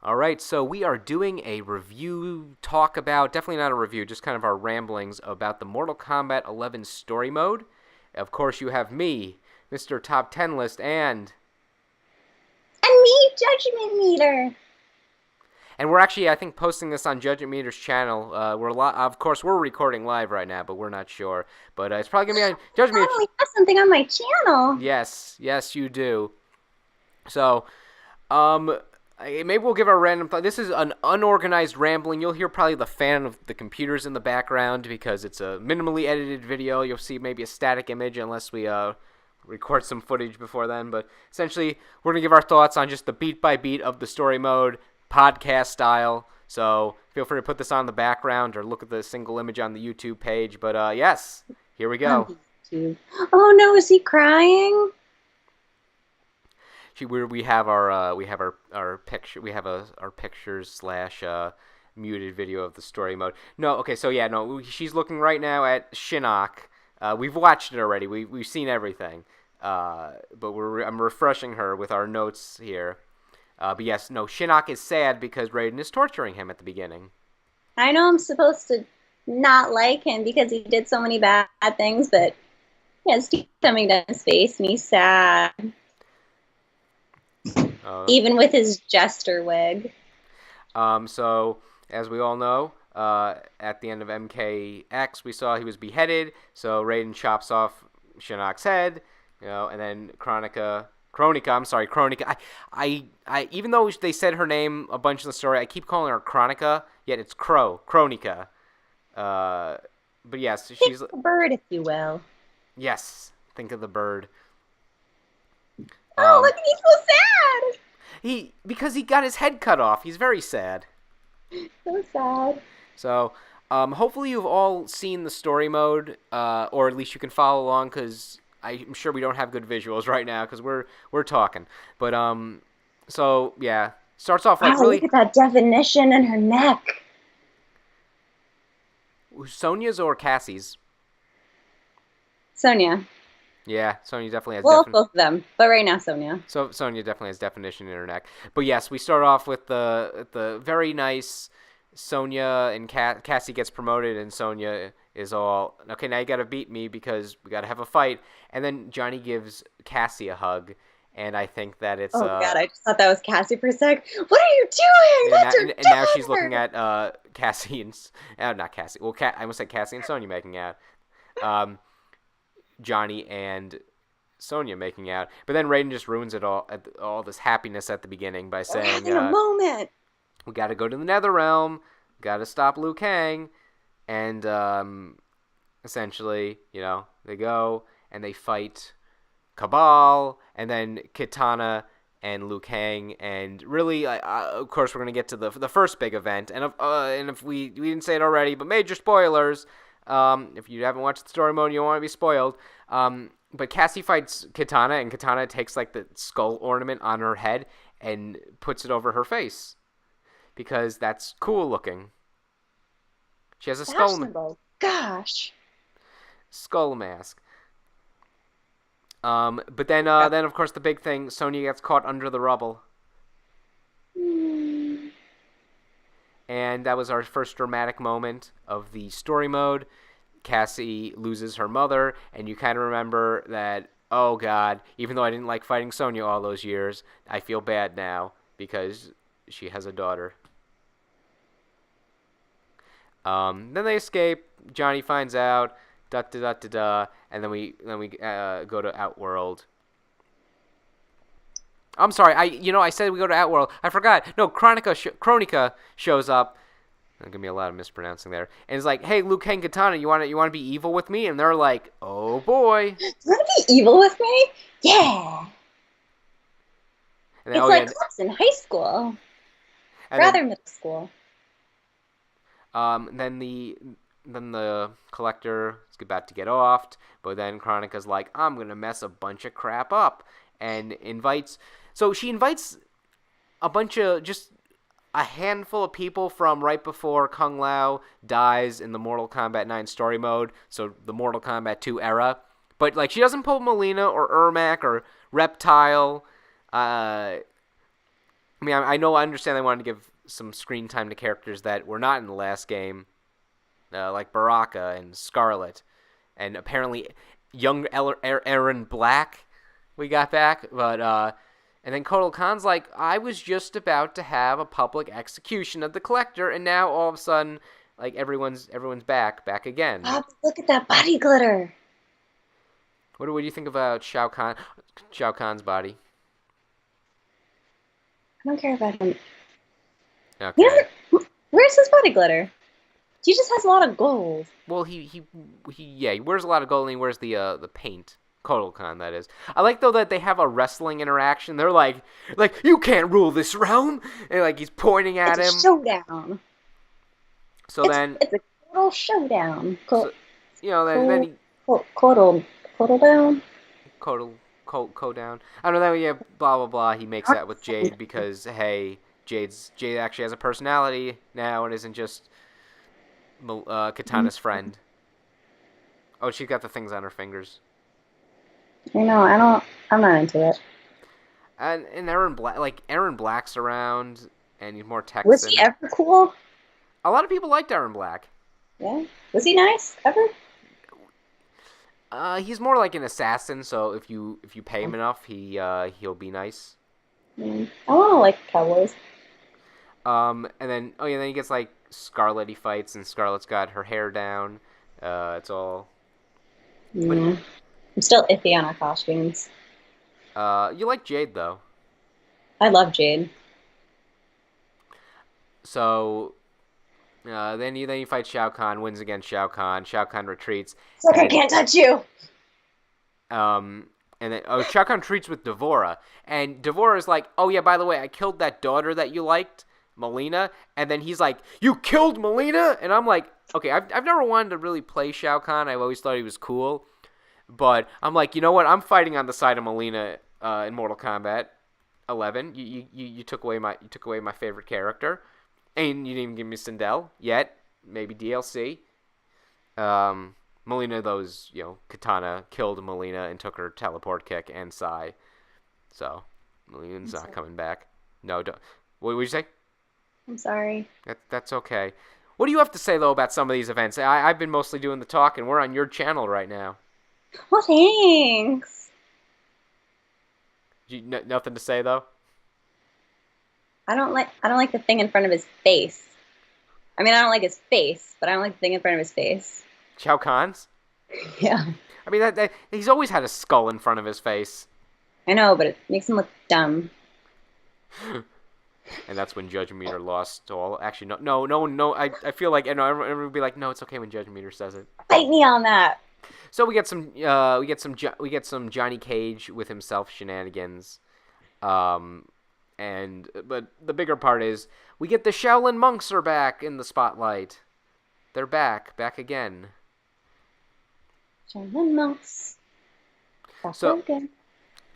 All right, so we are doing a review talk about, definitely not a review, just kind of our ramblings about the Mortal Kombat 11 story mode. Of course, you have me, Mr. Top 10 List, And me, Judgment Meter. and we're actually, I think, posting this on Judgment Meter's channel. Of course, we're recording live right now, but we're not sure. But it's probably gonna be on Judgment Meter. Finally have something on my channel. Yes, yes, you do. So, Um, maybe we'll give our random thought. This is an unorganized rambling. You'll hear probably the fan of the computers in the background because it's a minimally edited video. You'll see maybe a static image unless we record some footage before then. But essentially, we're gonna give our thoughts on just the beat by beat of the story mode, podcast style. So feel free to put this on the background or look at the single image on the YouTube page. But yes, here we On go. YouTube. Oh no, is he crying? We have our picture our pictures slash muted video of the story mode. No, okay, so yeah, no, she's looking right now at Shinnok. We've watched it already. We've seen everything. But I'm refreshing her with our notes here. But yes, no, Shinnok is sad because Raiden is torturing him at the beginning. I know I'm supposed to not like him because he did so many bad things, but he has teeth coming down his face and he's sad. Uh, Even with his jester wig. so as we all know, at the end of MKX, we saw he was beheaded. So Raiden chops off Shinnok's head, and then Kronika. Even though they said her name a bunch in the story, I keep calling her Kronika, yet it's Kronika. But yes, Think she's of a bird, if you will. yes. Think of the bird. Oh, Um, look, he's so sad. because he got his head cut off. He's very sad. So sad. So, hopefully you've all seen the story mode, or at least you can follow along because I'm sure we don't have good visuals right now because we're talking. But so yeah, starts off like Wow, look really at that definition in her neck. Sonya's or Cassie's. Sonya. Yeah, Sonya definitely has Well, both of them, but right now Sonya. So Sonya definitely has definition in her neck. But yes, we start off with the very nice Sonya and Cassie gets promoted, and Sonya is all okay. Now you got to beat me because we got to have a fight. And then Johnny gives Cassie a hug, and I think that it's Oh God, I just thought that was Cassie for a sec. What are you doing? and That's her and now she's looking daughter. at Cassie and not Cassie. Well, I almost said Cassie and Sonya making out. Um, Johnny and Sonya making out. But then Raiden just ruins it all this happiness at the beginning by We're saying, having a moment. "We got to go to the Nether Realm, got to stop Liu Kang," and essentially, they go and they fight Cabal, and then Kitana and Liu Kang, and really, of course, we're gonna get to the first big event, and if we didn't say it already, but major spoilers. If you haven't watched the story mode, you don't want to be spoiled. But Cassie fights Kitana, and Kitana takes like the skull ornament on her head and puts it over her face because that's cool looking. She has a Fashionable. Gosh. skull mask. But then of course the big thing, Sonya gets caught under the rubble, Hmm. and that was our first dramatic moment of the story mode. Cassie loses her mother, and you kind of remember that. Oh God! Even though I didn't like fighting Sonya all those years, I feel bad now because she has a daughter. Then they escape. Johnny finds out. Da da da da da. And then we go to Outworld. I'm sorry. I said we go to Outworld. I forgot. No, Kronika shows up. There's gonna be a lot of mispronouncing there. And it's like, hey, Liu Kang Katana, you wanna be evil with me? And they're like, oh boy. You want to be evil with me? Yeah. And then, It's oh yeah, like cops in high school. and then Rather middle school. um then the then the collector is about to get offed, but then Kronika's like, I'm gonna mess a bunch of crap up, and invites. So she invites a bunch of just a handful of people from right before Kung Lao dies in the Mortal Kombat 9 story mode, so the Mortal Kombat 2 era. But like she doesn't pull Melina or Ermac or Reptile. Uh, I mean, I understand they wanted to give some screen time to characters that were not in the last game, like Baraka and Scarlet, and apparently young Aaron Black we got back, but and then Kotal Kahn's like, I was just about to have a public execution of the Collector, and now all of a sudden, like everyone's back again. Bob, look at that body glitter. What do you think about Shao Kahn's body? I don't care about him. Okay. Where's his body glitter? He just has a lot of gold. Well, he wears a lot of gold and he wears the paint. Kotal Kahn, that is. I like though that they have a wrestling interaction. They're like you can't rule this realm, and like he's pointing at him. It's a showdown. So it's a total showdown. Then he Kotal down. Kotal down. I don't know. Yeah, blah blah blah. He makes that with Jade because hey, Jade actually has a personality now and isn't just Kitana's friend. Oh, she's got the things on her fingers. I know. I'm not into it. And Aaron Black's around, and he's more Texan. Was he ever cool? A lot of people liked Aaron Black. Yeah. Was he nice ever? He's more like an assassin. So if you pay him enough, he'll be nice. I want to like cowboys. And then then he gets like Scarlet. He fights, and Scarlet's got her hair down. It's all. Yeah. I'm still iffy on our costumes. You like Jade though. I love Jade. So, then you fight Shao Kahn, wins against Shao Kahn. Shao Kahn retreats. It's like I can't touch you. And then Shao Kahn retreats with Devora, and Devora's like, oh yeah, by the way, I killed that daughter that you liked, Melina. And then he's like, you killed Melina, and I'm like, okay, I've never wanted to really play Shao Kahn. I've always thought he was cool. But I'm like, you know what? I'm fighting on the side of Melina in Mortal Kombat 11. You took away my favorite character, and you didn't even give me Sindel yet. Maybe DLC. Melina, Kitana killed Melina and took her teleport kick and Sai. So Melina's not coming back. No, don't. What would you say? I'm sorry. That's okay. What do you have to say though about some of these events? I've been mostly doing the talking. We're on your channel right now. Well, thanks. Nothing to say though. I don't like the thing in front of his face. I mean, I don't like his face, but I don't like the thing in front of his face. Shao Kahn's? Yeah. I mean, that he's always had a skull in front of his face. I know, but it makes him look dumb. And that's when Judge Meter lost all. Actually, no. I feel like everyone would be like, no, it's okay when Judge Meter says it. Fight me on that. So we get some Johnny Cage with himself shenanigans, but the bigger part is we get the Shaolin monks are back in the spotlight. They're back again. Shaolin monks.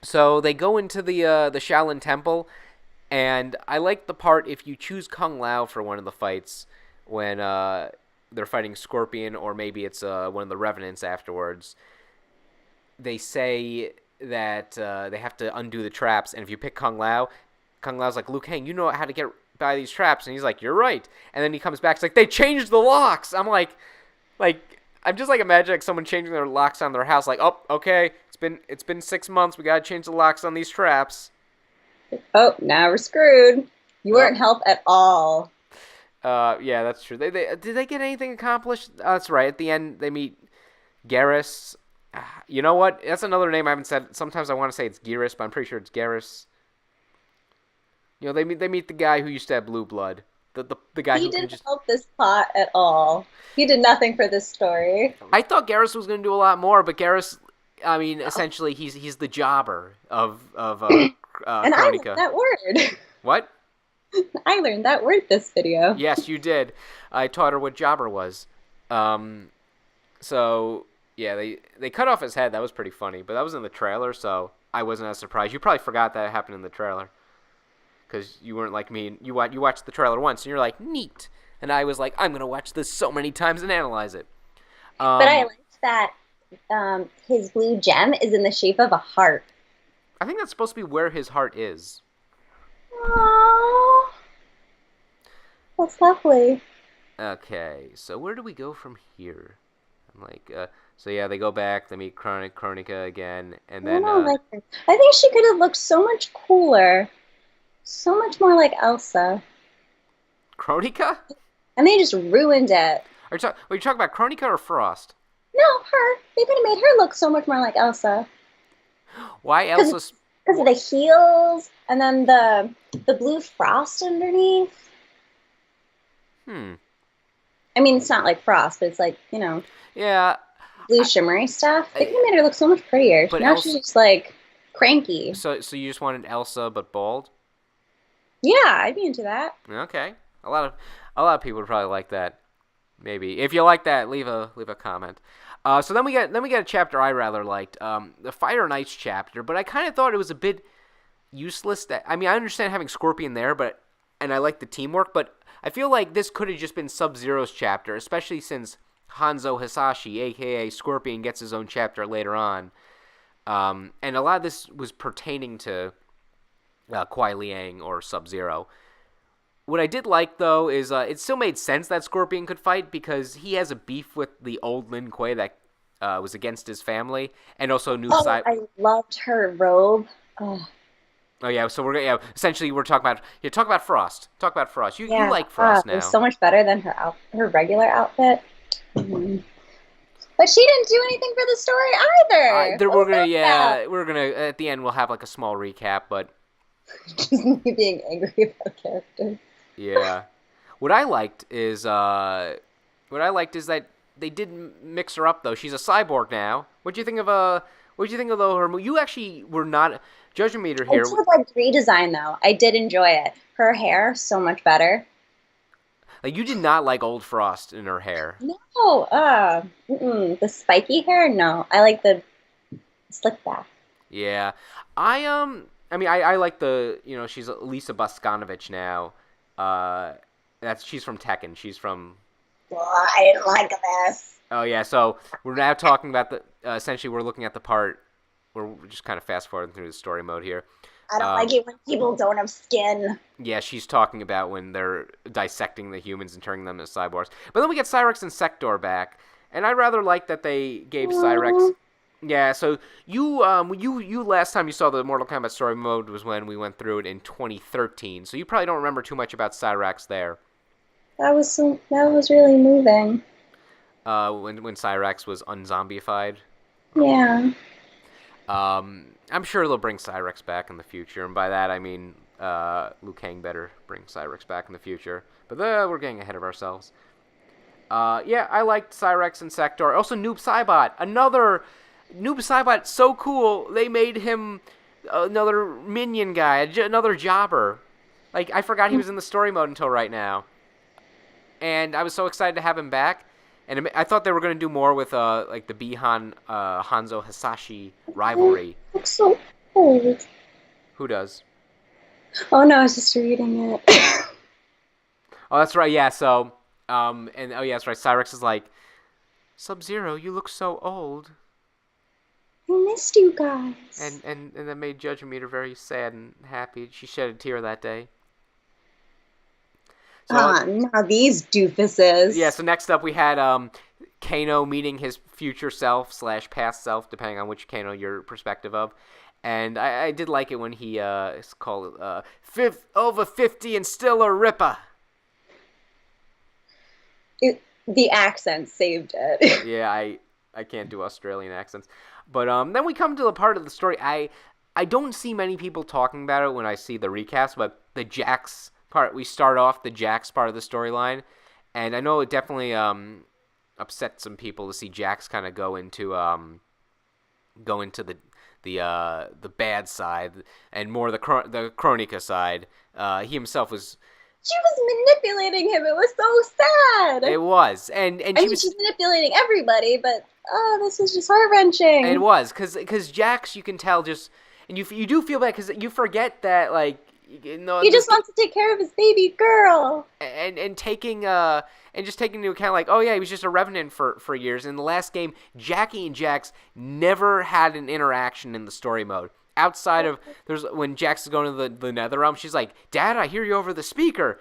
So they go into the Shaolin temple, and I like the part if you choose Kung Lao for one of the fights when they're fighting Scorpion, or maybe it's one of the Revenants afterwards. They say that they have to undo the traps, and if you pick Kung Lao's like, Liu Kang, you know how to get by these traps, and he's like, you're right. And then he comes back, he's like, they changed the locks. I'm like, I'm just like imagining someone changing their locks on their house, like, oh, okay, it's been 6 months, we gotta change the locks on these traps. Oh, now we're screwed. You weren't help at all. Yeah, that's true. Did they get anything accomplished? That's right. At the end, they meet Geras. You know what? That's another name I haven't said. Sometimes I want to say it's Geras, but I'm pretty sure it's Geras. You know, they meet the guy who used to have blue blood. The guy who didn't help this plot at all. He did nothing for this story. I thought Geras was going to do a lot more, but Geras, I mean, essentially he's the jobber of and Kronika. I learned that word. What? I learned that word this video. Yes, you did. I taught her what jobber was. So yeah, they cut off his head. That was pretty funny, but that was in the trailer, so I wasn't as surprised. You probably forgot that happened in the trailer because you weren't like me. You watched the trailer once, and you're like, neat. And I was like, I'm gonna watch this so many times and analyze it. But I liked that his blue gem is in the shape of a heart. I think that's supposed to be where his heart is. Aww, that's lovely. Okay, so where do we go from here? I'm like, so yeah, they go back, they meet Kronika again, and I then, don't like her. I think she could have looked so much cooler, so much more like Elsa, Kronika? and they just ruined it. Are you talking about Kronika or Frost? No, her. They could have made her look so much more like Elsa Why because Elsa's? of the heels and then the blue frost underneath. Hmm. I mean, it's not like frost, but it's like Yeah, blue I, shimmery stuff. They could I, have made her look so much prettier. but Now she's Elsa. just like cranky. So you just wanted Elsa but bald? Yeah, I'd be into that. Okay. A lot of people would probably like that. Maybe if you like that, leave a comment. So then we get a chapter I rather liked, the Fire Knights chapter, but I kind of thought it was a bit useless. That I mean, I understand having Scorpion there, and I like the teamwork, but I feel like this could have just been Sub-Zero's chapter, especially since Hanzo Hasashi, aka Scorpion, gets his own chapter later on. And a lot of this was pertaining to Kuai Liang or Sub-Zero. What I did like, though, is it still made sense that Scorpion could fight because he has a beef with the old Lin Kuei that was against his family, and also Noob Oh, Sai. I loved her robe. Oh, Oh yeah, so essentially we're talking about talk about Frost. Talk about Frost. You yeah. like Frost It was now. so much better than her regular outfit. Mhm. But she didn't do anything for the story either. There What we're was gonna that about? we're gonna at the end we'll have like a small recap, but Just me being angry about characters. yeah, what I liked is that they did mix her up though. She's a cyborg now. What do you think of though her? You actually were not judging meter I here. did like redesign though. I did enjoy it. Her hair so much better. Like you did not like old Frost in her hair. No, the spiky hair. No, I like the slick back. Yeah, I like she's Lisa Boskanovich now. She's from Tekken. She's from. Oh, I didn't like this. Oh yeah, so we're now talking about the essentially we're looking at the part where we're just kind of fast forwarding through the story mode here. I don't like Um, it when people don't have skin. yeah, she's talking about when they're dissecting the humans and turning them into cyborgs. But then we get Cyrex and Sector back, and I rather like that they gave Cyrex. Yeah, so you last time you saw the Mortal Kombat story mode was when we went through it in 2013. So you probably don't remember too much about Cyrax there. That was really moving. When Cyrax was unzombified. Yeah. I'm sure they'll bring Cyrex back in the future, and by that I mean Liu Kang better bring Cyrex back in the future. But we're getting ahead of ourselves. Yeah, I liked Cyrex and Sector. Also, Noob Saibot, another Noob Saibot, so cool. They made him another minion guy, another jobber. Like I forgot he was in the story mode until right now, and I was so excited to have him back. And I thought they were going to do more with like the Bihan Hanzo Hasashi rivalry. Looks so old. Who does? Oh no, I was just reading it. Oh, that's right. Yeah. So, and oh yeah, that's right. Cyrex is like, Sub-Zero, you look so old, I missed you guys. and that made Judge Meter very sad and happy. She shed a tear that day. So Now these doofuses. yeah. So next up we had Kano meeting his future self / past self, depending on which Kano your perspective of. And I did like it when he is called over 50 and still a ripper. The accent saved it. Yeah, I can't do Australian accents. But then we come to the part of the story I don't see many people talking about it when I see the recaps, but the Jax part, we start off the Jax part of the storyline, and I know it definitely upset some people to see Jax kind of go into the bad side and more the Kronika side. He himself was. She was manipulating him. It was so sad. It was, and I mean, she's manipulating everybody, but this was just heart wrenching. It was because Jax, you can tell just, and you do feel bad because you forget that like he just wants to take care of his baby girl. And taking and just taking into account like, oh yeah, he was just a revenant for years. In the last game, Jackie and Jax never had an interaction in the story mode. outside of there's when Jax is going to the Nether Realm, she's like, "Dad, I hear you over the speaker."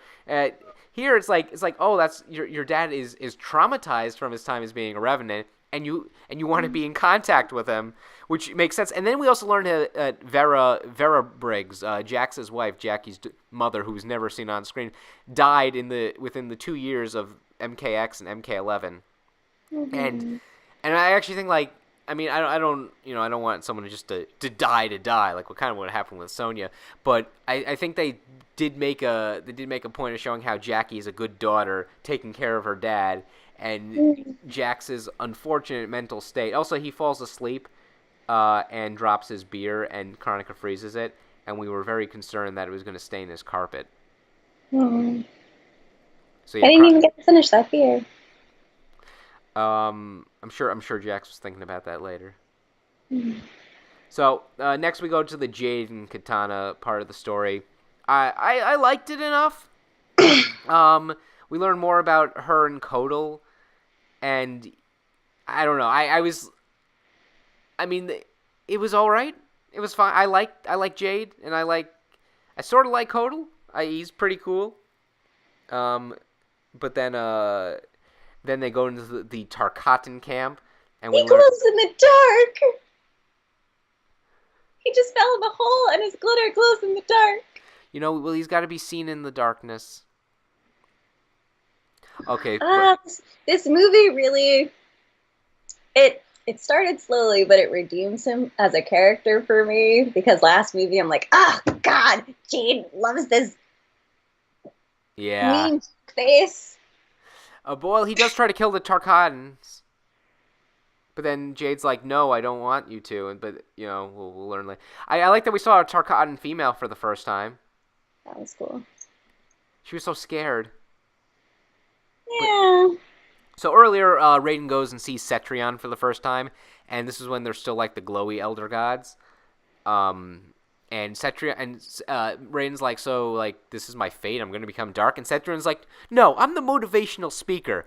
Here it's like, oh, that's your dad is traumatized from his time as being a revenant, and you want to be in contact with him, which makes sense. And then we also learned that Vera Briggs, Jax's wife, Jackie's mother, who was never seen on screen, died within the 2 years of MKX and MK11, and I actually think like. I mean, I don't want someone just to die like what kind of what happened with Sonya, but I think they did make a point of showing how Jackie is a good daughter, taking care of her dad, and Jax's unfortunate mental state. Also, he falls asleep, and drops his beer, and Kronika freezes it, and we were very concerned that it was going to stain his carpet. Mm. So yeah, I didn't even get to finish that beer. I'm sure Jax was thinking about that later. Mm. So next we go to the Jade and Kitana part of the story. I liked it enough. We learn more about her and Kotal, and I don't know. I mean, it was all right. It was fine. I like Jade, and I sort of like Kotal. He's pretty cool. But then they go into the Tarkatan camp, and he glows in the dark. He just fell in a hole, and his glitter glows in the dark. Well, he's got to be seen in the darkness. Okay. This movie really, it started slowly, but it redeems him as a character for me, because last movie I'm like, oh God, Jade loves this mean face. Well, he does try to kill the Tarkatans. But then Jade's like, no, I don't want you to. But, we'll learn later. I like that we saw a Tarkatan female for the first time. That was cool. She was so scared. Yeah. So earlier, Raiden goes and sees Cetrion for the first time. And this is when they're still like the glowy elder gods. And Cetrion and Raiden's like, so like this is my fate. I'm going to become dark. And Cetrion's like, no, I'm the motivational speaker.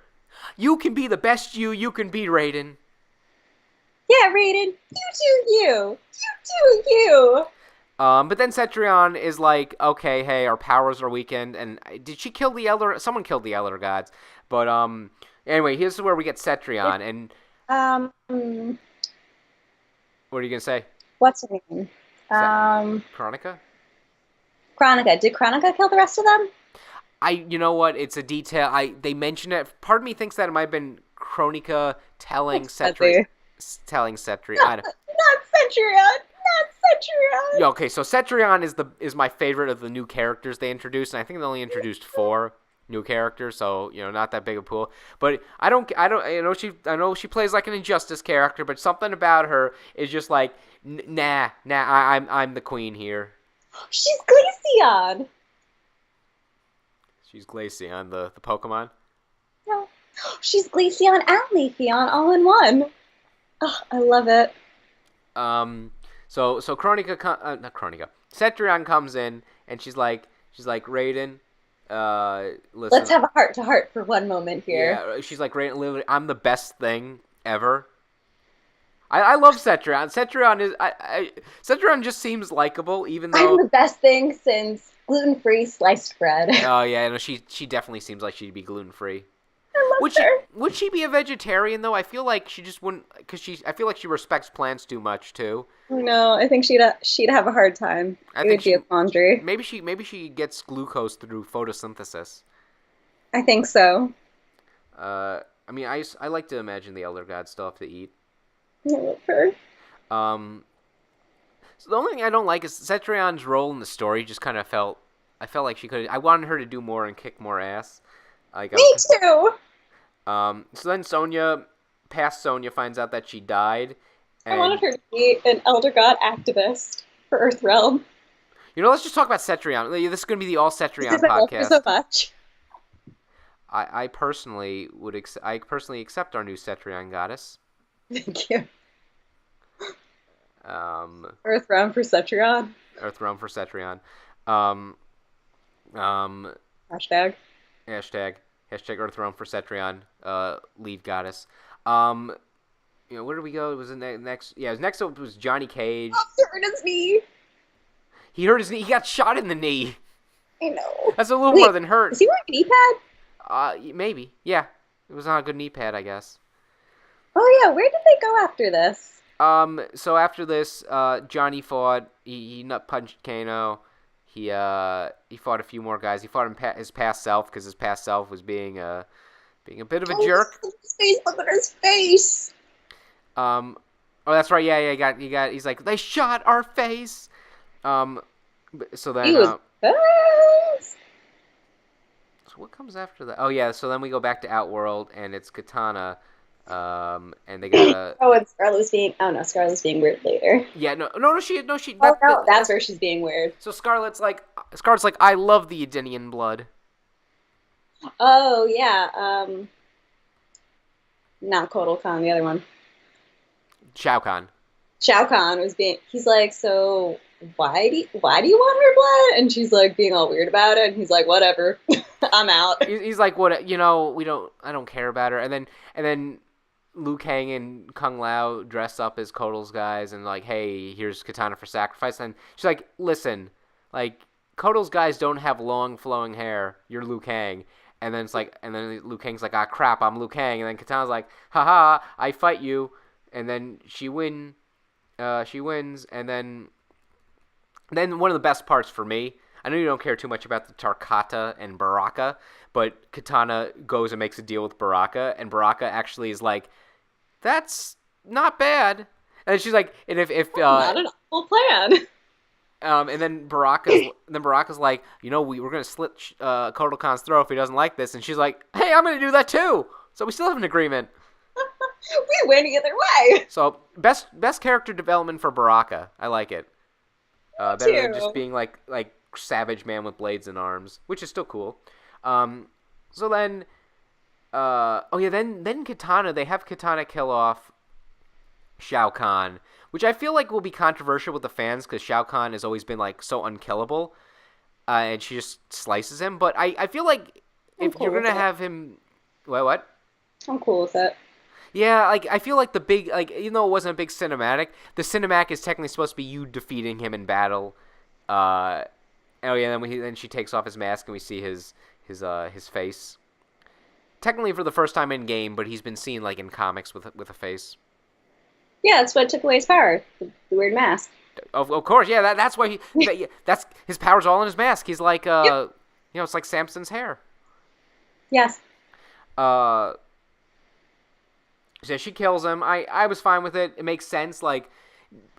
You can be the best you can be, Raiden. Yeah, Raiden, you do you. You do you. But then Cetrion is like, okay, hey, our powers are weakened. And did she kill the elder? Someone killed the elder gods. But anyway, here's where we get Cetrion. And what are you gonna say? What's her name? Kronika? Kronika. Did Kronika kill the rest of them? You know what? It's a detail. They mention it. Part of me thinks that it might have been Kronika telling Cetrion. Telling Cetrion. Not Cetrion. Not Cetrion. Yeah, okay, so Cetrion is my favorite of the new characters they introduced, and I think they only introduced 4 new characters, so not that big a pool. But I know she plays like an Injustice character, but something about her is just like nah. I'm the queen here. She's Glaceon. She's Glaceon, the Pokemon. No, she's Glaceon and Leafeon all in one. Oh, I love it. So Kronika, not Kronika. Cetrion comes in and she's like Raiden, listen. Let's have a heart-to-heart for one moment here. Yeah, she's like, Raiden, literally, I'm the best thing ever. I love Cetrion. Cetrion just seems likable, even though I'm the best thing since gluten-free sliced bread. Oh yeah, no, she definitely seems like she'd be gluten-free. I love her. Would she be a vegetarian though? I feel like she just wouldn't, I feel like she respects plants too much too. No, I think she'd have a hard time. It would be a quandary. Maybe she gets glucose through photosynthesis. I think so. I mean, I like to imagine the elder gods still have to eat. I love her. So the only thing I don't like is Cetrion's role in the story. Just kind of I felt like I wanted her to do more and kick more ass. Me too. So then past Sonya finds out that she died. And I wanted her to be an elder god activist for Earthrealm. Let's just talk about Cetrion. This is going to be the all Cetrion podcast. I love her so much. I personally accept our new Cetrion goddess. Thank you. Earthrealm for Cetrion. Earthrealm for Cetrion. Hashtag Earthrealm for Cetrion. Lead goddess. where did we go? It was next. Yeah, it was next up was Johnny Oh, Cage. he hurt his knee. He hurt his knee. He got shot in the knee. I know. That's a little more Wait, than hurt. is he wearing a knee pad? Maybe. Yeah, it was not a good knee pad, I guess. Oh yeah, where did they go after this? So after this, Johnny fought. He nut punched Kano. He fought a few more guys. He fought his past self because his past self was being a bit of a Oh, jerk. his face! Look at his face. Um, oh, that's right. Yeah, yeah. He got. He's like, they shot our face. Um, so then, He was fast. so what comes after that? Oh yeah. So then we go back to Outworld, and it's Kitana. And they gotta. Oh, and Scarlett's being. Oh no, Scarlett's being weird later. Yeah, no. She. Oh no, that's where she's being weird. So Scarlett's like, I love the Edenian blood. Oh yeah. Not Kotal Kahn, the other one. Shao Kahn. Shao Kahn was being. He's like, so why do you want her blood? And she's like being all weird about it. And he's like, whatever, I'm out. He's like, what? I don't care about her. And then Liu Kang and Kung Lao dress up as Kotal's guys and like, hey, here's Kitana for sacrifice. And she's like, listen, like Kotal's guys don't have long flowing hair. You're Liu Kang. And then it's like, and then Liu Kang's like, ah, crap, I'm Liu Kang. And then Kitana's like, haha, I fight you. And then she wins. And then one of the best parts for me, I know you don't care too much about the Tarkata and Baraka, but Kitana goes and makes a deal with Baraka, and Baraka actually is like, that's not bad. And she's like, and if Not an awful plan. and then Baraka's like, we're gonna slit Kotal Khan's throat if he doesn't like this, and she's like, hey, I'm gonna do that too. So we still have an agreement. We win either way. So best character development for Baraka. I like it. Better than just being like savage man with blades and arms, which is still cool. So then, then Kitana, they have Kitana kill off Shao Kahn, which I feel like will be controversial with the fans because Shao Kahn has always been like so unkillable, and she just slices him. But I feel like if you're gonna have him, what? I'm cool with it. Yeah, like I feel like the big, like even though it wasn't a big cinematic, the cinematic is technically supposed to be you defeating him in battle. Then she takes off his mask and we see his face. Technically for the first time in game, but he's been seen like in comics with a face. Yeah, that's what took away his power. The weird mask. Of course, yeah. That's why that's his power's all in his mask. He's like Yep. It's like Samson's hair. Yes. So she kills him. I was fine with it. It makes sense, like,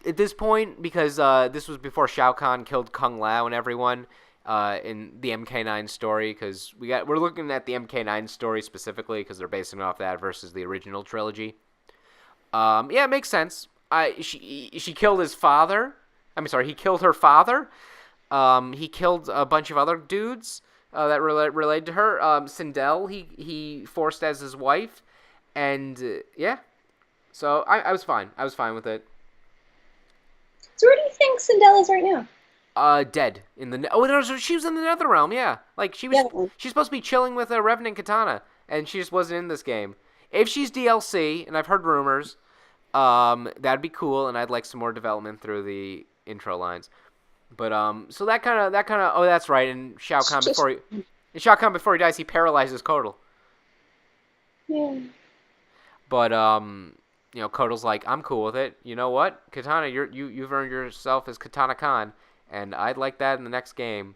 at this point, because this was before Shao Kahn killed Kung Lao and everyone in the MK9 story, because we're looking at the MK9 story specifically, because they're basing it off that versus the original trilogy. Yeah, it makes sense. She killed his father. He killed her father. He killed a bunch of other dudes that related to her. Sindel, he forced as his wife. And, yeah, so I was fine. I was fine with it. So where do you think Sindel is right now? Dead. She was in the Netherrealm, yeah. Like, she's supposed to be chilling with Revenant Kitana, and she just wasn't in this game. If she's DLC, and I've heard rumors, that'd be cool, and I'd like some more development through the intro lines. But, so that kind of, oh, that's right, and Shao Kahn, before he dies, he paralyzes Kotal. Yeah. But Kotal's like, I'm cool with it. You know what, Kitana, you've earned yourself as Kitana Khan, and I'd like that in the next game.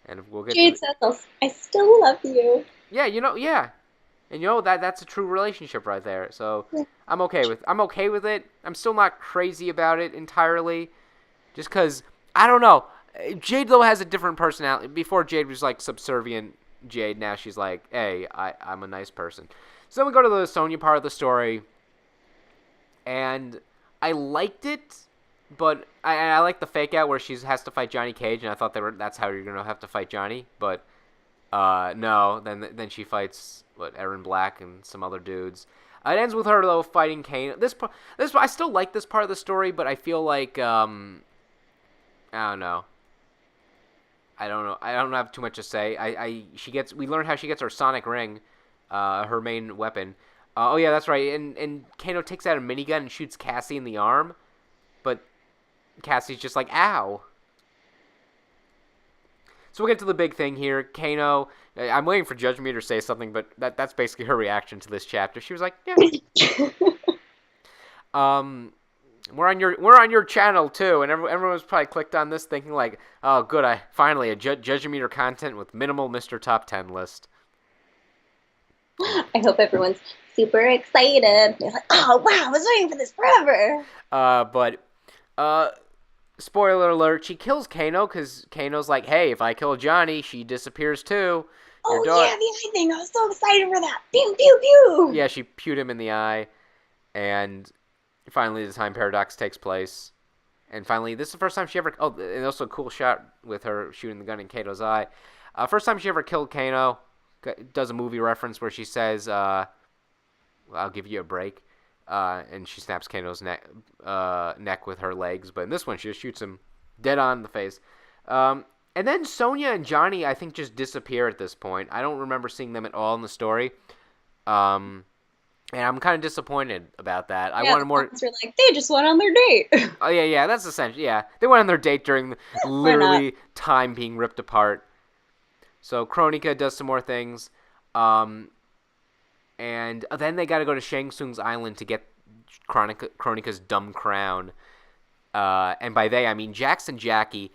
And we'll get. Jade says, I still love you. Yeah, yeah, and that's a true relationship right there. So Yeah. I'm okay with it. I'm still not crazy about it entirely, just because I don't know. Jade though has a different personality. Before Jade was like subservient Jade. Now she's like, hey, I'm a nice person. So then we go to the Sonya part of the story, and I liked it, but I like the fake out where she has to fight Johnny Cage, and I thought that's how you're gonna have to fight Johnny, but no. Then she fights Aaron Black and some other dudes. It ends with her though fighting Kane. This I still like this part of the story, but I feel like I don't know. I don't have too much to say. We learn how she gets her sonic ring. Her main weapon. Oh yeah, that's right. And Kano takes out a minigun and shoots Cassie in the arm, but Cassie's just like, "Ow." So we'll get to the big thing here. Kano, I'm waiting for Judge Me to say something, but that's basically her reaction to this chapter. She was like, "Yeah, um, we're on your channel too," and everyone was probably clicked on this thinking like, "Oh, good, I finally a Judge Meter content with minimal Mr. Top 10 list." I hope everyone's super excited. They're like, oh wow, I was waiting for this forever. But spoiler alert, she kills Kano because Kano's like, "Hey, if I kill Johnny, she disappears too." Your Oh daughter, yeah, the eye thing. I was so excited for that. Pew pew pew. yeah, she pewed him in the eye, and finally the time paradox takes place. And finally, this is the first time she ever. Oh, and also a cool shot with her shooting the gun in Kano's eye. First time she ever killed Kano. Does a movie reference where she says, "I'll give you a break," and she snaps Kano's neck with her legs. But in this one, she just shoots him dead on in the face. And then Sonya and Johnny, I think, just disappear at this point. I don't remember seeing them at all in the story. And I'm kind of disappointed about that. I Yeah, wanted the more. moms were like, they just went on their date. Oh yeah, that's essentially yeah. They went on their date during Why not? literally time being ripped apart. So Kronika does some more things, and then they got to go to Shang Tsung's island to get Kronika's dumb crown. And by they I mean Jax and Jackie.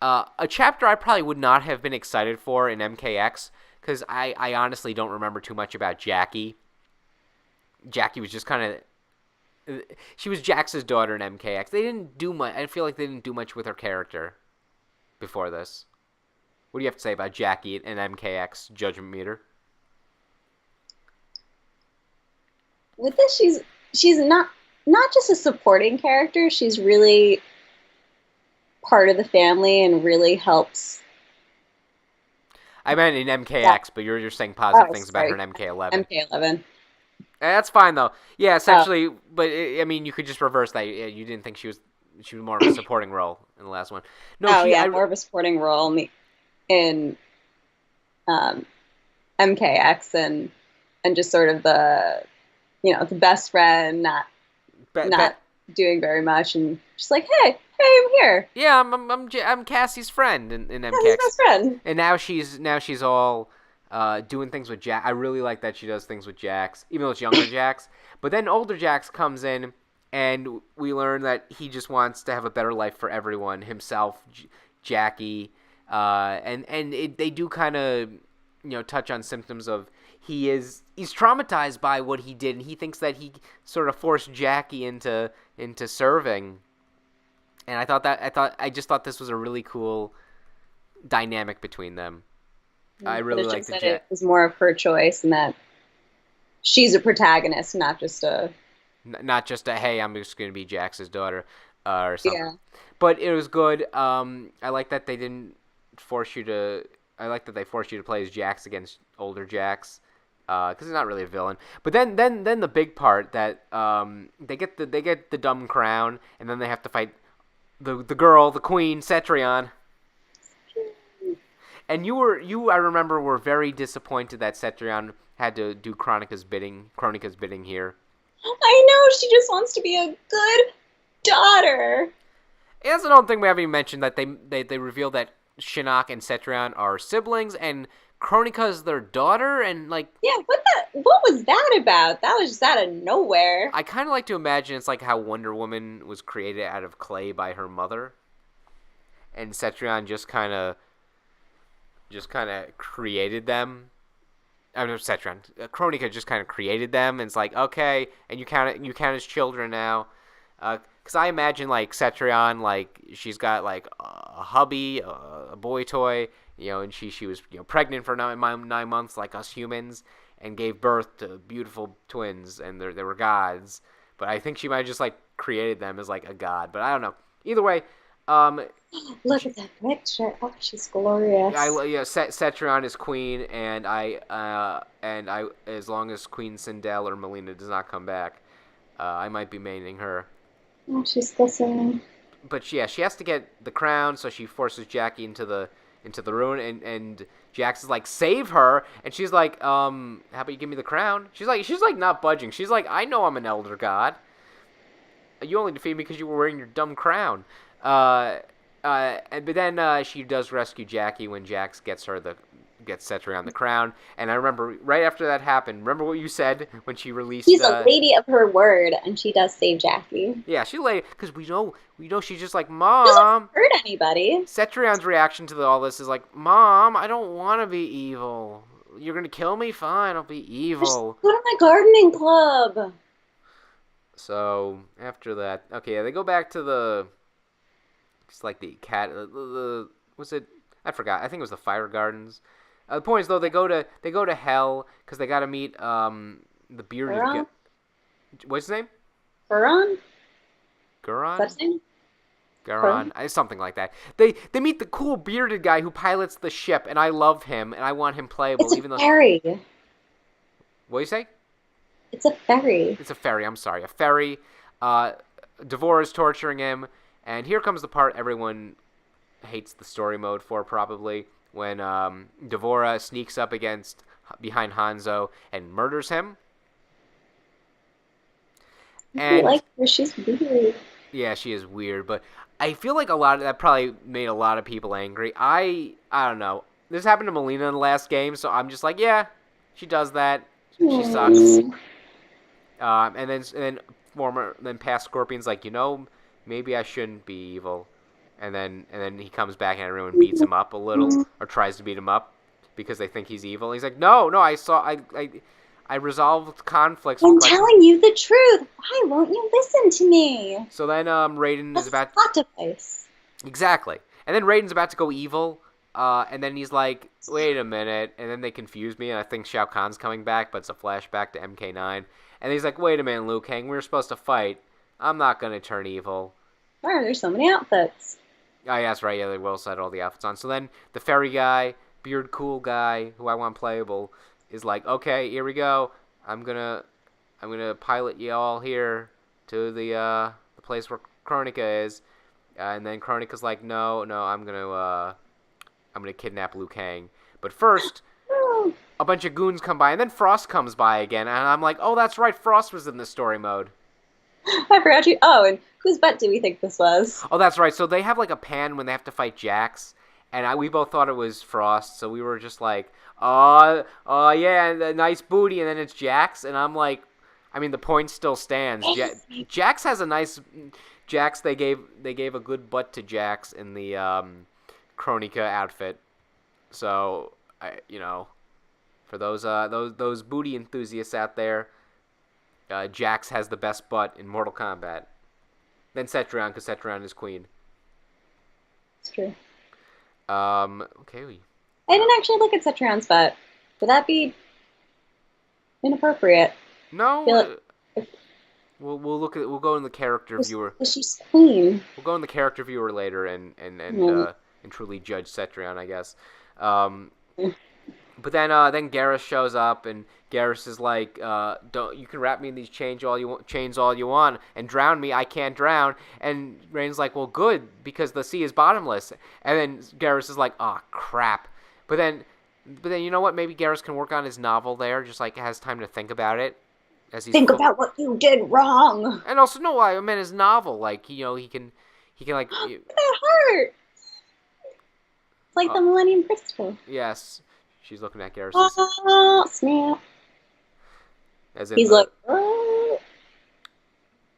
A chapter I probably would not have been excited for in MKX because I honestly don't remember too much about Jackie. Jackie was just kind of she was Jax's daughter in MKX. They didn't do much. I feel like they didn't do much with her character before this. What do you have to say about Jackie in MKX Judgment Meter? With this, she's not just a supporting character. She's really part of the family and really helps. I meant in MKX, Yeah. but you're saying positive Oh, things about her sorry. in MK11. MK11. That's fine though. Yeah, Oh, essentially, but I mean, you could just reverse that. You didn't think she was more of a supporting role in the last one. No, oh she yeah, I more of a supporting role in um, MKX and just sort of the best friend, bet not bet doing very much, and just like, hey, I'm here. yeah, I'm Cassie's friend in Yeah, he's MKX, best friend. and now she's all doing things with Jax. I really like that she does things with Jax, even though it's younger Jax. But then older Jax comes in, and we learn that he just wants to have a better life for everyone, himself, Jackie, they do kind of touch on symptoms of he's traumatized by what he did, and he thinks that he sort of forced Jackie into serving. And I just thought this was a really cool dynamic between them. I But really it's like just the that it was more of her choice, and that she's a protagonist, not just a not just a hey, I'm just gonna be Jax's daughter, or something. yeah. But it was good. I like that they didn't force you to. I like that they forced you to play as Jax against older Jax, because he's not really a villain. But then the big part that they get the dumb crown, and then they have to fight the girl, the queen, Cetrion. And I remember were very disappointed that Cetrion had to do Kronika's bidding here. I know she just wants to be a good daughter. And that's another thing we haven't even mentioned, that they reveal that Shinnok and Cetrion are siblings, and Kronika is their daughter, and like Yeah, what was that about? That was just out of nowhere. I kind of like to imagine it's like how Wonder Woman was created out of clay by her mother, and Cetrion just kind of created them. I mean, Cetrion, Kronika just kind of created them, and it's like okay, and you count as children now. Because I imagine like Cetrion, like she's got like a hubby, a boy toy, and she was pregnant for 9 months like us humans, and gave birth to beautiful twins, and they were gods. But I think she might have just like created them as like a god. But I don't know. Either way, Look at that picture. Oh, she's glorious. Cetrion is queen, and I as long as Queen Sindel or Melina does not come back, I might be maining her. Oh, she's glistening. But yeah, she has to get the crown, so she forces Jackie into into the ruin, and Jax is like, save her, and she's like, how about you give me the crown? She's like not budging. She's like, I know I'm an elder god. You only defeated me because you were wearing your dumb crown. But then she does rescue Jackie when Jax gets Cetrion the crown. And I remember right after that happened. Remember what you said when she released? She's a lady of her word, and she does save Jackie. Yeah, she lady because we know she's just like, She Mom. doesn't hurt anybody. Cetrion's reaction to all this is like, Mom, I don't want to be evil. You're gonna kill me? Fine, I'll be evil. Go to my gardening club. So after that, okay, yeah, they go back to it's like the cat. Was it? I forgot. I think it was the fire gardens. The point is though, they go to hell because they got to meet the bearded. What's his name? Huron. Guron. What's his name? Guron. Something like that. They meet the cool bearded guy who pilots the ship, and I love him, and I want him playable. It's a ferry. What do you say? It's a ferry. It's a ferry. I'm sorry, a ferry. Devora's torturing him, and here comes the part everyone hates the story mode for, probably, when Devora sneaks up behind Hanzo and murders him. I like her. She's weird. Yeah, she is weird, but I feel like that probably made a lot of people angry. I don't know. This happened to Melina in the last game, so I'm just like, yeah, she does that. She sucks. And then past Scorpion's like, maybe I shouldn't be evil. And then he comes back and everyone beats him up a little, or tries to beat him up because they think he's evil. He's like, no, I resolved conflicts. I'm telling you the truth. Why won't you listen to me? So then Raiden is about plot device. Exactly. And then Raiden's about to go evil. And then he's like, wait a minute. And then they confuse me, and I think Shao Kahn's coming back, but it's a flashback to MK9. And he's like, wait a minute, Liu Kang, we were supposed to fight. I'm not going to turn evil. Wow, there's so many outfits. Oh, yeah, that's right. Yeah, they will set all the outfits on. So then the fairy guy, beard cool guy, who I want playable, is like, okay, here we go. I'm gonna pilot you all here to the place where Kronika is. And then Kronika's like, no, I'm gonna kidnap Liu Kang. But first, a bunch of goons come by, and then Frost comes by again, and I'm like, oh, that's right, Frost was in the story mode. I forgot you. Oh, and whose butt do we think this was? Oh, that's right. So they have like a pan when they have to fight Jax, and we both thought it was Frost, so we were just like, oh yeah, nice booty, and then it's Jax, and I'm like, I mean, the point still stands. Jax has a nice. Jax, they gave a good butt to Jax in the Kronika outfit, so for those booty enthusiasts out there, Jax has the best butt in Mortal Kombat. Then Cetrion, because Cetrion is queen. It's true. Okay. I didn't actually look at Cetrion's butt. Would that be inappropriate? No. We'll go in the character viewer. She's queen. We'll go in the character viewer later and truly judge Cetrion, I guess. But then Geras shows up, and Geras is like, you can wrap me in these chains all you want and drown me. I can't drown. And Raiden's like, well, good, because the sea is bottomless. And then Geras is like, oh crap. But then you know what? Maybe Geras can work on his novel there, just like has time to think about it. Think about what you did wrong. And also, no, I meant his novel. Like, he can like. That hurt. It's like the Millennium Crystal. Yes. She's looking at Geras. Oh, snap. He's like, oh.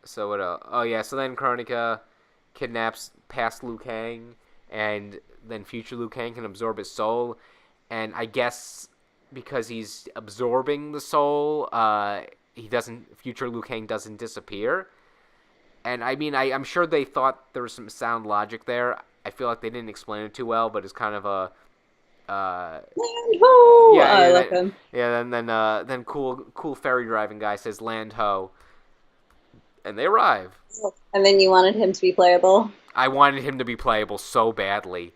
So what else? Oh, yeah, so then Kronika kidnaps past Liu Kang, and then future Liu Kang can absorb his soul. And I guess because he's absorbing the soul, future Liu Kang doesn't disappear. And I mean, I'm sure they thought there was some sound logic there. I feel like they didn't explain it too well, but it's kind of a... Land ho! Yeah, I like him. Yeah, and then cool ferry driving guy says land ho, and they arrive. And then you wanted him to be playable. I wanted him to be playable so badly.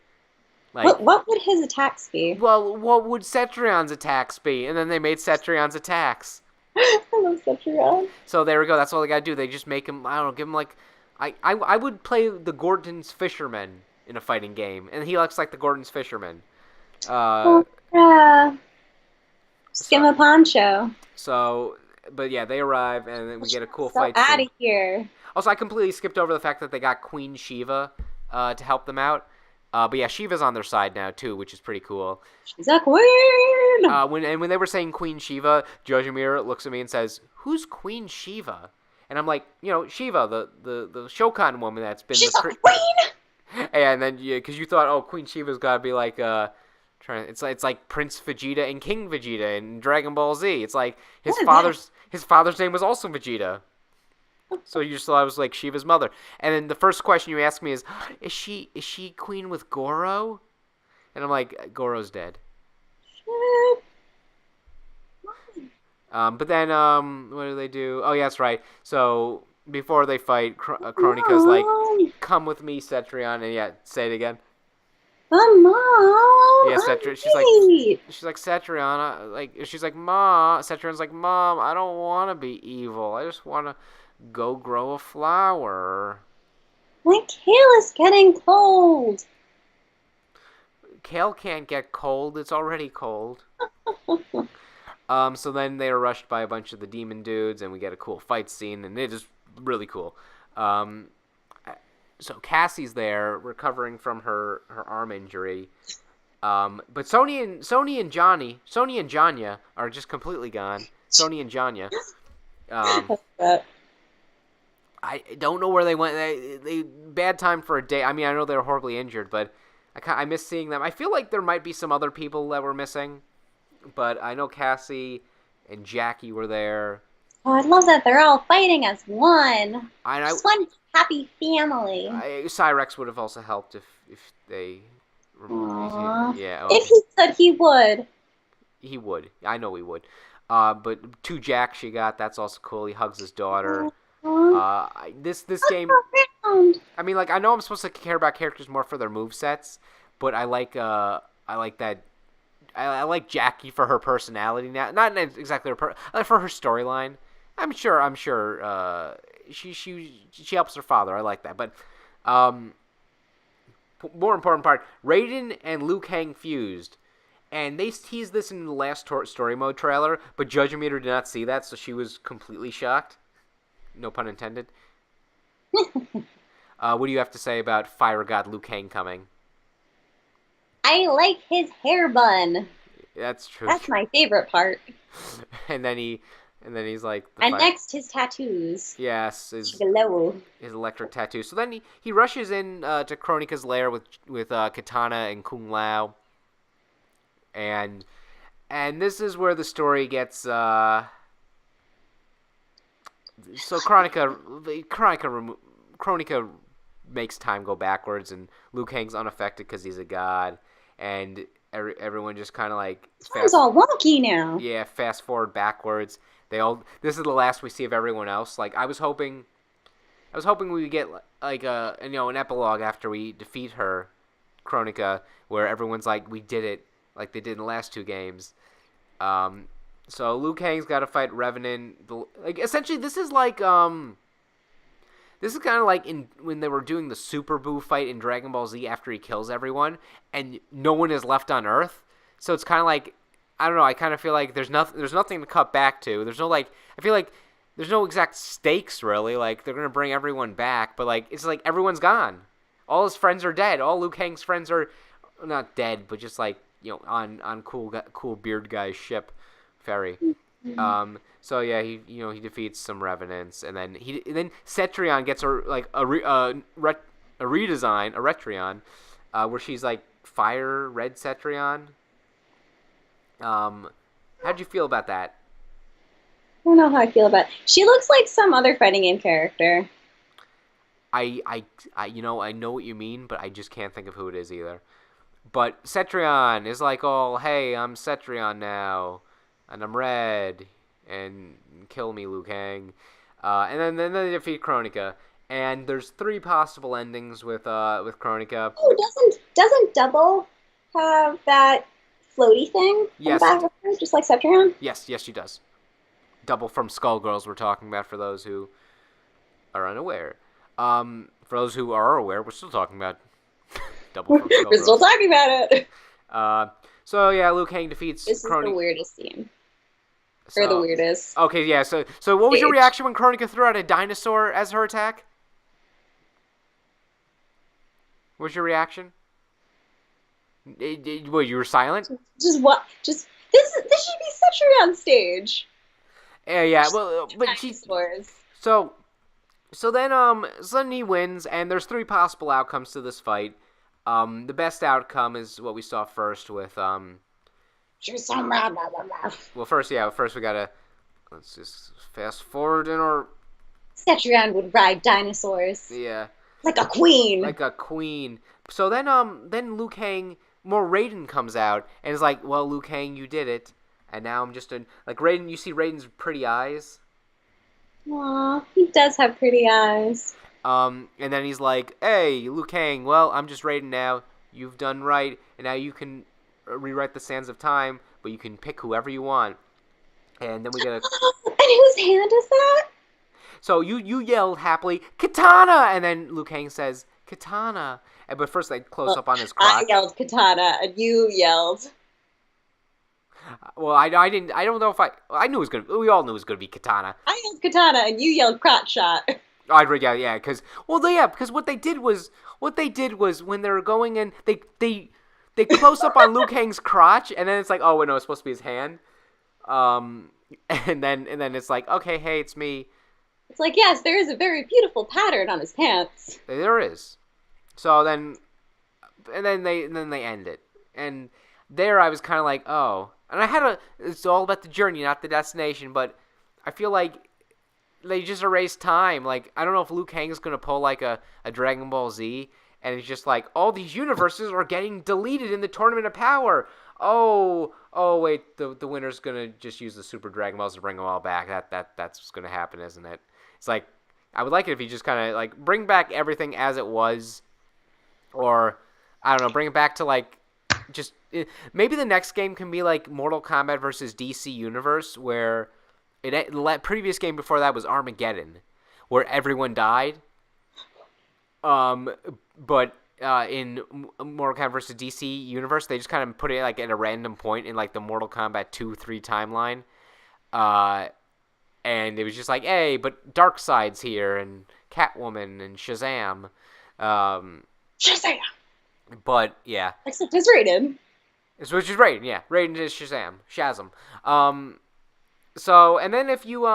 Like, what would his attacks be? Well, what would Cetrion's attacks be? And then they made Cetrion's attacks. I love Cetrion. So there we go. That's all they gotta do. They just make him. I don't know. Give him like, I would play the Gordon's fisherman. in a fighting game, and he looks like the Gordon's fisherman. Oh, yeah. Just give So him a poncho. so, but yeah, they arrive and then we get a cool So fight out scene. of here. Also, I completely skipped over the fact that they got Queen Shiva to help them out. But yeah, Shiva's on their side now too, which is pretty cool. She's a queen. When they were saying Queen Shiva, Jojimir looks at me and says, "Who's Queen Shiva?" And I'm like, Shiva, the Shokan woman that's been She's a queen. And then because you thought, oh, Queen Shiva's got to be like it's like Prince Vegeta and King Vegeta in Dragon Ball Z. It's like his father's name was also Vegeta. So you just thought I was like Shiva's mother. And then the first question you ask me is she queen with Goro? And I'm like, Goro's dead. But then what do they do? Oh yeah, that's right. So before they fight, Kronika's like, "Come with me, Cetrion," and yeah, say it again. But Mom, Yeah, Cetrion. She's like Cetrion. She's like, "Ma." Cetrion's like, "Mom, I don't want to be evil. I just want to go grow a flower." my kale is getting cold. Kale can't get cold. It's already cold. So then they are rushed by a bunch of the demon dudes, and we get a cool fight scene, and it is really cool. So Cassie's there, recovering from her arm injury. But Sonya and Janya are just completely gone. Sonya and Janya. I don't know where they went. They bad time for a day. I mean, I know they were horribly injured, but I miss seeing them. I feel like there might be some other people that were missing, but I know Cassie and Jackie were there. Oh, I love that they're all fighting as one. I Just one happy family. Cyrex would have also helped if they. Aww. Yeah. If he could, he would. He would. I know he would. But 2 Jack she got. That's also cool. He hugs his daughter. This game. I mean, like, I know I'm supposed to care about characters more for their movesets, but I like that. I like Jackie for her personality now. Not exactly her for her storyline. I'm sure. She helps her father. I like that. But more important part, Raiden and Liu Kang fused, and they teased this in the last story mode trailer. But Judge Meter did not see that, so she was completely shocked. No pun intended. What do you have to say about Fire God Liu Kang coming? I like his hair bun. That's true. That's my favorite part. and then he's like. Next, his tattoos. Yes, his electric tattoo. So then he rushes in to Kronika's lair with Kitana and Kung Lao, and this is where the story gets. So Kronika makes time go backwards, and Liu Kang's unaffected because he's a god, and everyone just kind of like. Time's all wonky now. Yeah, fast forward backwards. This is the last we see of everyone else. Like I was hoping we would get like an epilogue after we defeat her, Kronika, where everyone's like, we did it, like they did in the last 2 games. So Liu Kang's got to fight Revenant. Like essentially, this is like this is kind of like when they were doing the Super Buu fight in Dragon Ball Z after he kills everyone and no one is left on Earth. So it's kind of like, I don't know. I kind of feel like there's nothing to cut back to. There's no I feel like there's no exact stakes really. Like they're gonna bring everyone back, but like it's like everyone's gone. All his friends are dead. All Liu Kang's friends are not dead, but just like on cool beard guy's ship ferry. So yeah, he defeats some revenants, and then Cetrion gets a redesign, where she's like fire red Cetrion. How'd you feel about that? I don't know how I feel about it. She looks like some other fighting game character. I know what you mean, but I just can't think of who it is either. But Cetrion is like, oh, hey, I'm Cetrion now, and I'm red, and kill me, Liu Kang. And then they defeat Kronika. And there's 3 possible endings with Kronika. Oh, doesn't Double have that floaty thing? Yes. Back of her, just like Cetrion? Yes, she does. Double from Skullgirls we're talking about for those who are unaware. For those who are aware, we're still talking about double from skull We're still girls. talking about it. So yeah, Liu Kang defeats This is the Kronika. weirdest scene. Or the So weirdest okay, yeah. So what was your stage. reaction when Kronika threw out a dinosaur as her attack? What was your reaction? What, you were silent? Just what? Just this should be century on stage. Yeah, yeah. Well, but she. Dinosaurs. So then he wins, and there's three possible outcomes to this fight. The best outcome is what we saw first with She's so mad, blah, blah, blah. Well, first we gotta let's just fast forward in our Cetrion would ride dinosaurs yeah like a queen. like a queen. So then Liu Kang more Raiden comes out and is like, well, Liu Kang, you did it, and now I'm just like Raiden. You see Raiden's pretty eyes. Aw, he does have pretty eyes. And then he's like, hey, Liu Kang, well, I'm just Raiden now. You've done right, and now you can rewrite the sands of time, but you can pick whoever you want. And then we get a... And whose hand is that? So you yelled happily, Kitana! And then Liu Kang says, Kitana. But first they close up on his crotch. I yelled Kitana, and you yelled. Well, I don't know if I knew it was going to... We all knew it was going to be Kitana. I yelled Kitana, and you yelled crotch shot. Yeah, because... Well, yeah, because what they did was when they were going in, they close up on Liu Kang's crotch, and then it's like, oh, wait, no, it's supposed to be his hand. And then it's like, okay, hey, it's me. It's like, yes, there is a very beautiful pattern on his pants. There is. So then they end it, and there I was kind of like, oh, and it's all about the journey, not the destination. But I feel like they just erased time. Like, I don't know if Liu Kang is gonna pull like a Dragon Ball Z, and it's just like all these universes are getting deleted in the Tournament of Power. Oh, wait, the winner's gonna just use the Super Dragon Balls to bring them all back. That's what's gonna happen, isn't it? It's like, I would like it if he just kind of like bring back everything as it was, or I don't know, bring it back to like just maybe the next game can be like Mortal Kombat versus DC Universe, where the previous game before that was Armageddon, where everyone died. But in Mortal Kombat versus DC Universe, they just kind of put it like at a random point in like the Mortal Kombat 2-3 timeline. And it was just like, hey, but Darkseid's here, and Catwoman, and Shazam. Shazam! But, yeah. Except it's Raiden. Which is Raiden, yeah. Raiden is Shazam. So, and then if you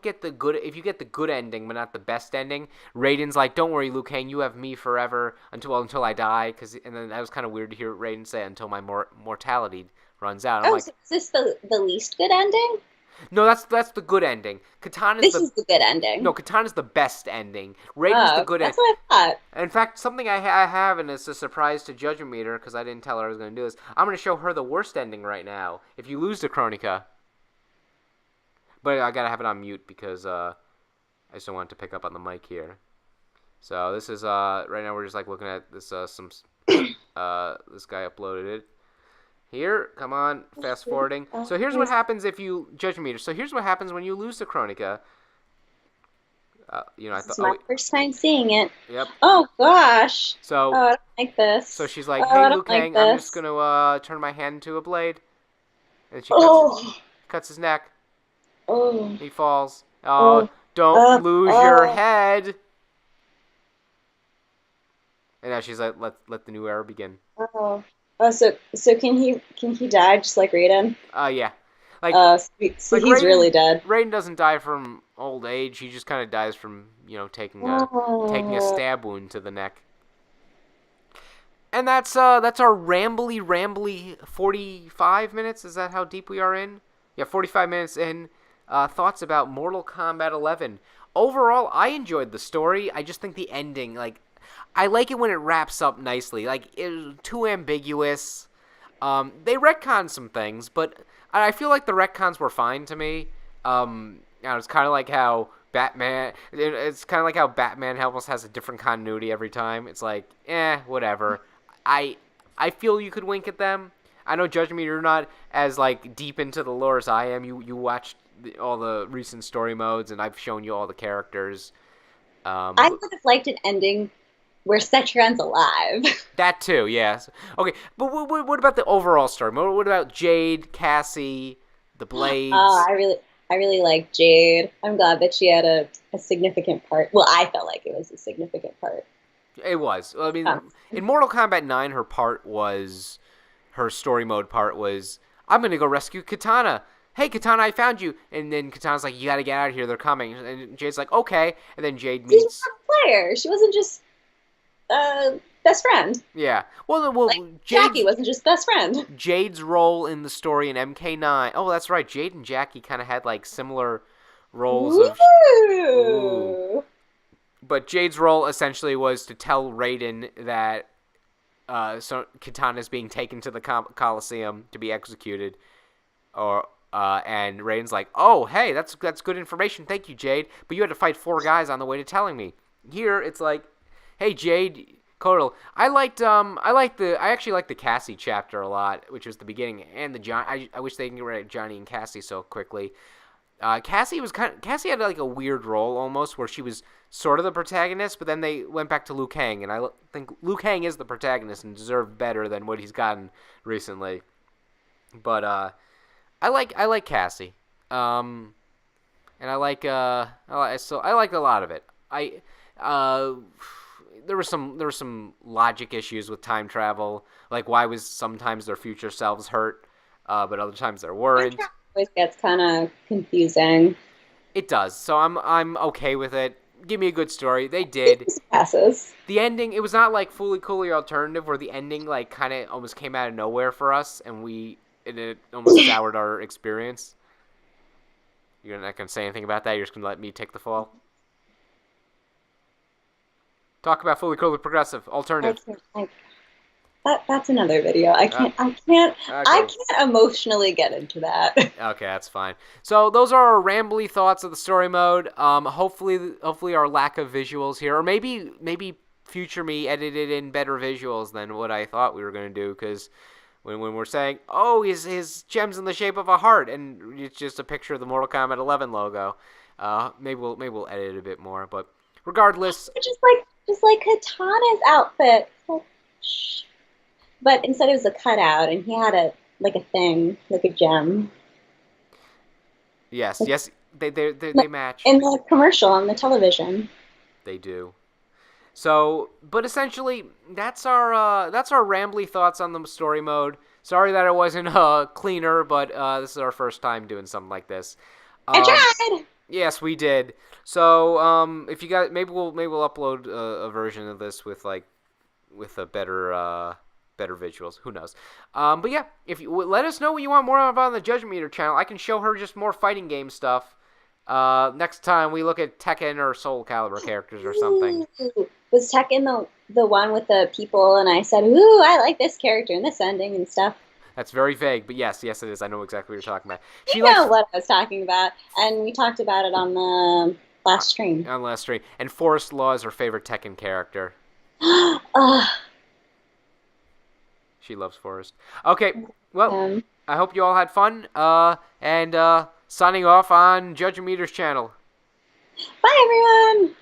get the good ending, but not the best ending, Raiden's like, don't worry, Liu Kang, you have me forever until I die. And then that was kind of weird to hear Raiden say, until my mortality runs out. I'm like, so is this the least good ending? No, that's the good ending. This is the good ending. No, Katana's the best ending. Raiden's the good ending. That's what I thought. In fact, something I have, and it's a surprise to Judgment Meter, because I didn't tell her I was going to do this, I'm going to show her the worst ending right now, if you lose to Kronika. But I got to have it on mute, because I just don't want it to pick up on the mic here. So this is, right now we're just like looking at this, this guy uploaded it. Here, come on, fast forwarding. So here's what happens if you Judgment Meter. So here's what happens when you lose to Kronika. This is my first time seeing it. Yep. Oh gosh. So I don't like this. So she's like, "Hey, Liu Kang, I'm just gonna turn my hand into a blade," and she cuts his neck. Oh. He falls. Oh, don't lose your head. And now she's like, "Let the new era begin." Oh. Oh, so can he die just like Raiden? Yeah. Like, so he's Raiden, really dead. Raiden doesn't die from old age. He just kind of dies from, taking a stab wound to the neck. And that's our rambly 45 minutes. Is that how deep we are in? Yeah, 45 minutes in. Thoughts about Mortal Kombat 11. Overall, I enjoyed the story. I just think the ending, like, I like it when it wraps up nicely. Like, it was too ambiguous. They retconned some things, but I feel like the retcons were fine to me. It's kind of like how Batman. It's kind of like how Batman almost has a different continuity every time. It's like, whatever. I feel you could wink at them. I know, Judgment Meter, you're not as like deep into the lore as I am. You watched all the recent story modes, and I've shown you all the characters. I would have liked an ending where Sechuran's alive. That too, yes. Okay, but what about the overall story? What about Jade, Cassie, the Oh, Blades? I really like Jade. I'm glad that she had a significant part. Well, I felt like it was a significant part. It was. I mean, Um, in Mortal Kombat 9, her story mode part was, I'm going to go rescue Kitana. Hey, Kitana, I found you. And then Kitana's like, you got to get out of here. They're coming. And Jade's like, okay. And then Jade she's a meets, player. She wasn't just best friend. yeah. Like Jackie Jade's wasn't just best friend. Jade's role in the story in MK9. Oh, that's right. Jade and Jackie kind of had like similar roles of, ooh. Woo! But Jade's role essentially was to tell Raiden that so Kitana is being taken to the Coliseum to be executed, or and Raiden's like, "Oh, hey, that's good information. Thank you, Jade. But you had to fight 4 guys on the way to telling me." Here, it's like, "Hey, Jade, Kotal, I actually like the Cassie chapter a lot, which was the beginning, and the John. I wish they can get rid of Johnny and Cassie so quickly. Cassie had like a weird role almost, where she was sort of the protagonist, but then they went back to Liu Kang, and I think Liu Kang is the protagonist and deserved better than what he's gotten recently. But I like Cassie, and I liked a lot of it. Uh, there were some logic issues with time travel, like why was sometimes their future selves hurt, but other times there weren't. Always gets kind of confusing. It does. So I'm okay with it. Give me a good story. They It did. just passes. The ending, it was not like fully coolly alternative where the ending like kind of almost came out of nowhere for us and it almost soured our experience. You're not going to say anything about that. You're just going to let me take the fall. Talk about fully coolly progressive I alternative. can't, I, that's another video. Uh, I okay. can't emotionally get into that. Okay, that's fine. So those are our rambly thoughts of the story mode. Hopefully our lack of visuals here, or maybe future me edited in better visuals than what I thought we were gonna do. Because when we're saying, oh, his gem's in the shape of a heart, and it's just a picture of the Mortal Kombat 11 logo, maybe we'll edit it a bit more. But regardless, Just like Katana's outfit. Like, shh. But instead it was a cutout, and he had a thing, like a gem, yes, like, yes, they like match. in the commercial on the television. They do. So, but essentially, that's our rambly thoughts on the story mode. Sorry that it wasn't cleaner, but this is our first time doing something like this. I Um, tried. yes, we did. So, if you guys, maybe we'll upload a version of this with a better visuals. Who knows? But yeah, if you let us know what you want more of on the Judgment Meter channel, I can show her just more fighting game stuff. Next time we look at Tekken or Soul Calibur characters or something. Ooh. Was Tekken the one with the people? And I said, "Ooh, I like this character and this ending and stuff." That's very vague, but yes, it is. I know exactly what you're talking about. She You likes know what I was talking about, and we talked about it on the last stream. on last stream, and Forest Law is her favorite Tekken character. Ugh, She loves Forest. Okay, well, um, I hope you all had fun. And signing off on Judge Meter's channel. bye, everyone.